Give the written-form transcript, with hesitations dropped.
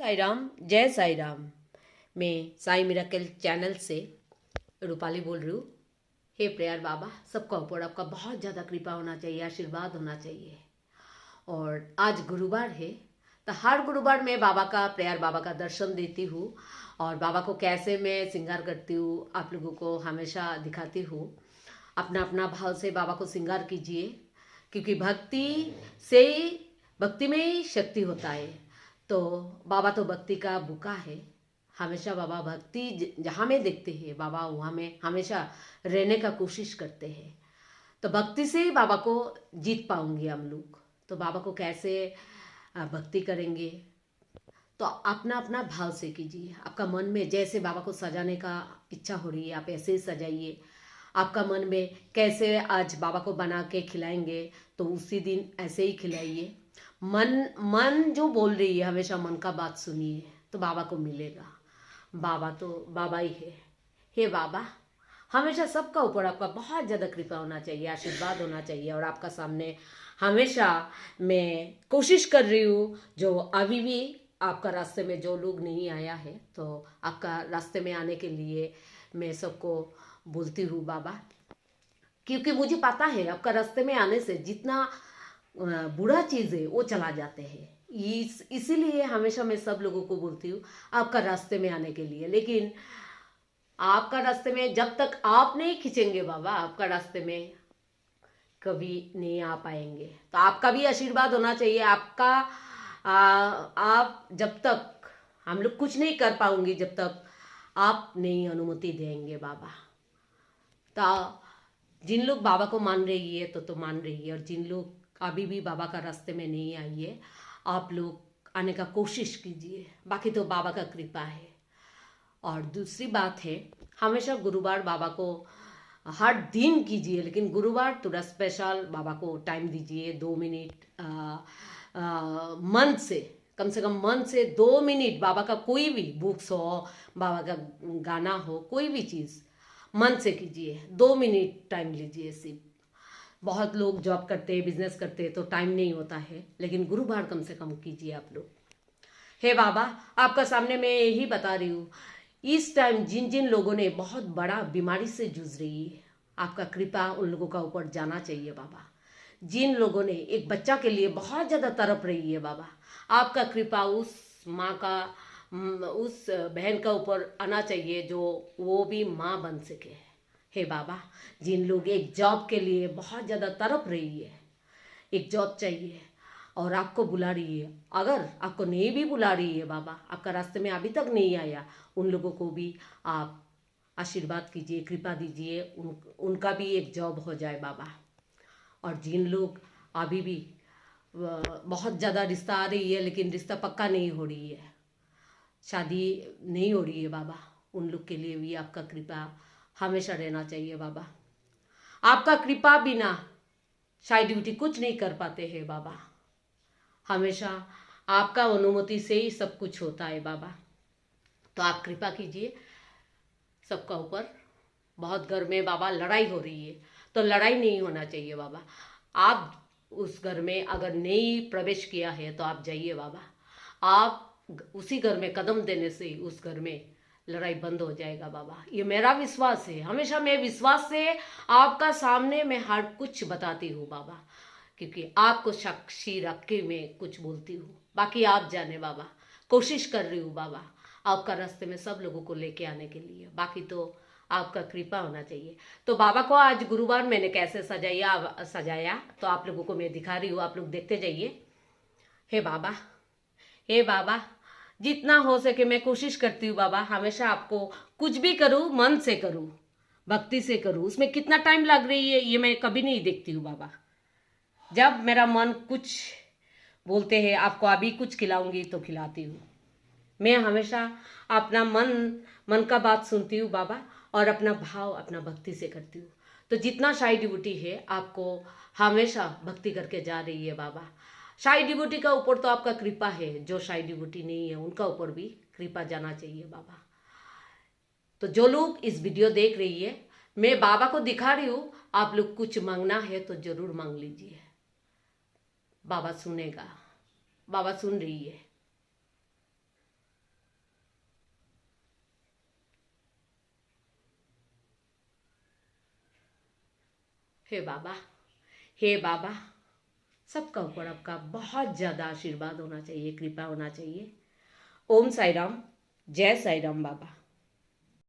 साई राम, जय साई राम। मैं Sai miracle channel से रूपाली बोल रही हूँ। हे प्रेयर बाबा, सबका ऊपर आपका बहुत ज़्यादा कृपा होना चाहिए, आशीर्वाद होना चाहिए। और आज गुरुवार है, तो हर गुरुवार मैं बाबा का प्रेयर, बाबा का दर्शन देती हूँ और बाबा को कैसे मैं श्रृंगार करती हूँ आप लोगों को हमेशा दिखाती हूँ। अपना अपना भाव से बाबा को श्रृंगार कीजिए, क्योंकि भक्ति में ही शक्ति होता है। तो बाबा तो भक्ति का भूखा है। हमेशा बाबा भक्ति जहाँ में देखते हैं, बाबा वहाँ में हमेशा रहने का कोशिश करते हैं। तो भक्ति से ही बाबा को जीत पाऊंगी हम लोग। तो बाबा को कैसे भक्ति करेंगे, तो अपना अपना भाव से कीजिए। आपका मन में जैसे बाबा को सजाने का इच्छा हो रही है, आप ऐसे ही सजाइए। आपका मन में कैसे आज बाबा को बना के खिलाएंगे, तो उसी दिन ऐसे ही खिलाइए। मन जो बोल रही है, हमेशा मन का बात सुनिए, तो बाबा को मिलेगा। बाबा तो बाबा ही है। हे बाबा, हमेशा सबका ऊपर आपका बहुत ज़्यादा कृपा होना चाहिए, आशीर्वाद होना चाहिए। और आपका सामने हमेशा मैं कोशिश कर रही हूँ, जो अभी भी आपका रास्ते में जो लोग नहीं आया है, तो आपका रास्ते में आने के लिए मैं सबको बोलती हूँ बाबा, क्योंकि मुझे पता है आपका रास्ते में आने से जितना बुरा चीज़ है वो चला जाते हैं। इसीलिए हमेशा मैं सब लोगों को बोलती हूँ आपका रास्ते में आने के लिए। लेकिन आपका रास्ते में जब तक आप नहीं खींचेंगे बाबा, आपका रास्ते में कभी नहीं आ पाएंगे। तो आपका भी आशीर्वाद होना चाहिए। आप जब तक, हम लोग कुछ नहीं कर पाऊंगी जब तक आप नहीं अनुमति देंगे बाबा। तो जिन लोग बाबा को मान रही है तो मान रही है, और जिन लोग अभी भी बाबा का रास्ते में नहीं आई है, आप लोग आने का कोशिश कीजिए। बाकी तो बाबा का कृपा है। और दूसरी बात है, हमेशा गुरुवार बाबा को हर दिन कीजिए, लेकिन गुरुवार थोड़ा स्पेशल बाबा को टाइम दीजिए। 2 मिनट मन से, कम से कम मन से 2 मिनट बाबा का कोई भी बुक्स हो, बाबा का गाना हो, कोई भी चीज़ मन से कीजिए। 2 मिनट टाइम लीजिए सिर्फ। बहुत लोग जॉब करते हैं, बिजनेस करते हैं, तो टाइम नहीं होता है, लेकिन गुरुवार कम से कम कीजिए आप लोग। हे बाबा, आपका सामने मैं यही बता रही हूँ, इस टाइम जिन जिन लोगों ने बहुत बड़ा बीमारी से जूझ रही है, आपका कृपा उन लोगों का ऊपर जाना चाहिए बाबा। जिन लोगों ने एक बच्चा के लिए बहुत ज़्यादा तड़प रही है बाबा, आपका कृपा उस माँ का, उस बहन का ऊपर आना चाहिए, जो वो भी माँ बन सके। हे बाबा, जिन लोग एक जॉब के लिए बहुत ज़्यादा तड़प रही है, एक जॉब चाहिए और आपको बुला रही है, अगर आपको नहीं भी बुला रही है बाबा, आपका रास्ते में अभी तक नहीं आया, उन लोगों को भी आप आशीर्वाद कीजिए, कृपा दीजिए, उनका भी एक जॉब हो जाए बाबा। और जिन लोग अभी भी बहुत ज़्यादा रिश्ता आ रही है, लेकिन रिश्ता पक्का नहीं हो रही है, शादी नहीं हो रही है बाबा, उन लोग के लिए भी आपका कृपा हमेशा रहना चाहिए बाबा। आपका कृपा बिना शादी ड्यूटी कुछ नहीं कर पाते हैं बाबा। हमेशा आपका अनुमति से ही सब कुछ होता है बाबा। तो आप कृपा कीजिए सबका ऊपर। बहुत घर में बाबा लड़ाई हो रही है, तो लड़ाई नहीं होना चाहिए बाबा। आप उस घर में अगर नहीं प्रवेश किया है तो आप जाइए बाबा। आप उसी घर में कदम देने से उस घर में लड़ाई बंद हो जाएगा बाबा। ये मेरा विश्वास है। हमेशा मैं विश्वास से आपका सामने मैं हर कुछ बताती हूँ बाबा, क्योंकि आपको साक्षी रख के मैं कुछ बोलती हूँ। बाकी आप जाने बाबा, कोशिश कर रही हूँ बाबा आपका रास्ते में सब लोगों को लेके आने के लिए। बाकी तो आपका कृपा होना चाहिए। तो बाबा को आज गुरुवार मैंने कैसे सजाया तो आप लोगों को मैं दिखा रही हूँ, आप लोग देखते जाइए। हे बाबा, हे बाबा, जितना हो सके मैं कोशिश करती हूँ बाबा। हमेशा आपको कुछ भी करूँ मन से करूँ, भक्ति से करूँ। उसमें कितना टाइम लग रही है ये मैं कभी नहीं देखती हूँ बाबा। जब मेरा मन कुछ बोलते हैं आपको अभी कुछ खिलाऊंगी तो खिलाती हूँ। मैं हमेशा अपना मन का बात सुनती हूँ बाबा, और अपना भाव अपना भक्ति से करती हूँ। तो जितना शाही डिवोटी है आपको हमेशा भक्ति करके जा रही है बाबा। शाही डिवोटी का ऊपर तो आपका कृपा है, जो शाही डिवोटी नहीं है उनका ऊपर भी कृपा जाना चाहिए बाबा। तो जो लोग इस वीडियो देख रही है, मैं बाबा को दिखा रही हूँ, आप लोग कुछ मांगना है तो जरूर मांग लीजिए, बाबा सुनेगा, बाबा सुन रही है। हे बाबा, हे बाबा, सबका ऊपर आपका बहुत ज़्यादा आशीर्वाद होना चाहिए, कृपा होना चाहिए। ओम साई राम, जय साई राम बाबा।